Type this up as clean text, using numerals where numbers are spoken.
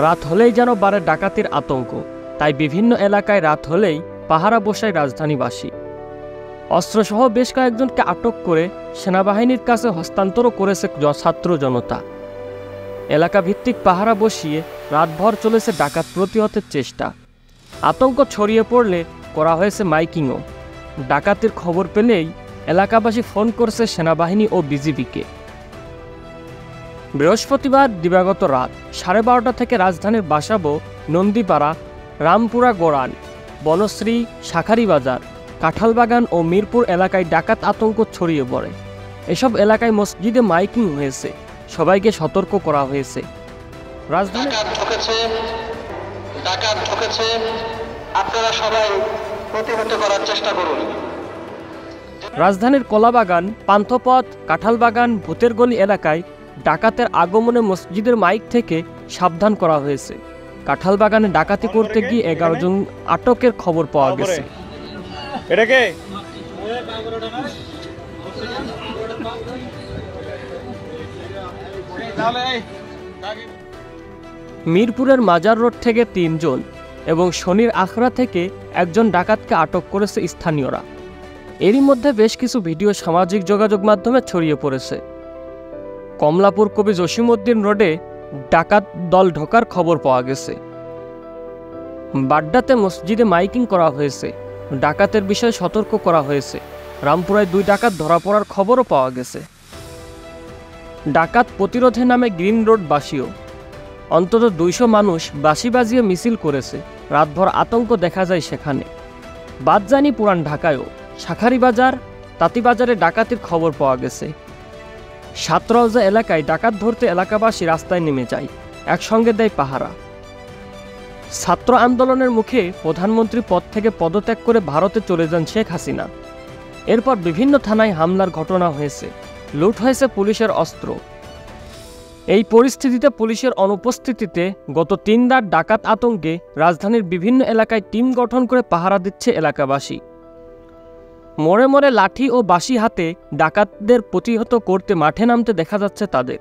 রাত হলেই যেন বাড়ে ডাকাতির আতঙ্ক, তাই বিভিন্ন এলাকায় রাত হলেই পাহারা বসায় রাজধানীবাসী। অস্ত্রসহ বেশ কয়েকজনকে আটক করে সেনাবাহিনীর কাছে হস্তান্তরও করেছে ছাত্র জনতা। এলাকা ভিত্তিক পাহারা বসিয়ে রাতভর চলেছে ডাকাত প্রতিহতের চেষ্টা। আতঙ্ক ছড়িয়ে পড়লে করা হয়েছে মাইকিংও। ডাকাতির খবর পেলেই এলাকাবাসী ফোন করছে সেনাবাহিনী ও বিজিবিকে। বৃহস্পতিবার দিবাগত রাত 12:30 থেকে রাজধানীর বাসাবো, নন্দীপাড়া, রামপুরা গোড়ান, বনশ্রী, শাঁখারীবাজার, কাঁঠালবাগান ও মিরপুর এলাকায় ডাকাত আতঙ্ক ছড়িয়ে পড়ে। এসব এলাকায় মসজিদে মাইকিং হয়েছে, সবাইকে সতর্ক করা হয়েছে। ডাকাত ঢুকেছে, আপনারা সবাই প্রতিহত করার চেষ্টা করুন। রাজধানীর কলাবাগান, পান্থপথ, কাঁঠালবাগান, ভূতেরগলি এলাকায় ডাকাতের আগমনে মসজিদের মাইক থেকে সাবধান করা হয়েছে। কাঁঠালবাগানে ডাকাতি করতে গিয়ে 11 জন আটকের খবর পাওয়া গেছে। মিরপুরের মাজার রোড থেকে 3 জন এবং শনির আখড়া থেকে 1 জন ডাকাতকে আটক করেছে স্থানীয়রা। এরই মধ্যে বেশ কিছু ভিডিও সামাজিক যোগাযোগ মাধ্যমে ছড়িয়ে পড়েছে। কমলাপুর কবি জসিমউদ্দিন রোডে ডাকাত দল ঢোকার খবর পাওয়া গেছে। বাড্ডাতে মসজিদে মাইকিং করা হয়েছে, ডাকাতের বিষয়ে সতর্ক করা হয়েছে। রামপুরায় 2 ডাকাত ধরা পড়ার খবরও পাওয়া গেছে। ডাকাত প্রতিরোধে নামে গ্রিন রোড বাসীও। অন্তত 200 মানুষ বাঁশি বাজিয়ে মিছিল করেছে। রাতভর আতঙ্ক দেখা যায় সেখানে। বাদজানি পুরান ঢাকায়ও শাঁখারীবাজার, তাঁতিবাজারে ডাকাতির খবর পাওয়া গেছে। সাতরওজা এলাকায় ডাকাত ধরতে এলাকাবাসী রাস্তায় নেমে যায়, একসঙ্গে দেয় পাহারা। ছাত্র আন্দোলনের মুখে প্রধানমন্ত্রী পদ থেকে পদত্যাগ করে ভারতে চলে যান শেখ হাসিনা। এরপর বিভিন্ন থানায় হামলার ঘটনা হয়েছে, লুট হয়েছে পুলিশের অস্ত্র। এই পরিস্থিতিতে পুলিশের অনুপস্থিতিতে গত 3 রাত ডাকাত আতঙ্কে রাজধানীর বিভিন্ন এলাকায় টিম গঠন করে পাহারা দিচ্ছে এলাকাবাসী। মোড়ে মোড়ে লাঠি ও বাঁশি হাতে ডাকাতদের প্রতিহত করতে মাঠে নামতে দেখা যাচ্ছে তাদের।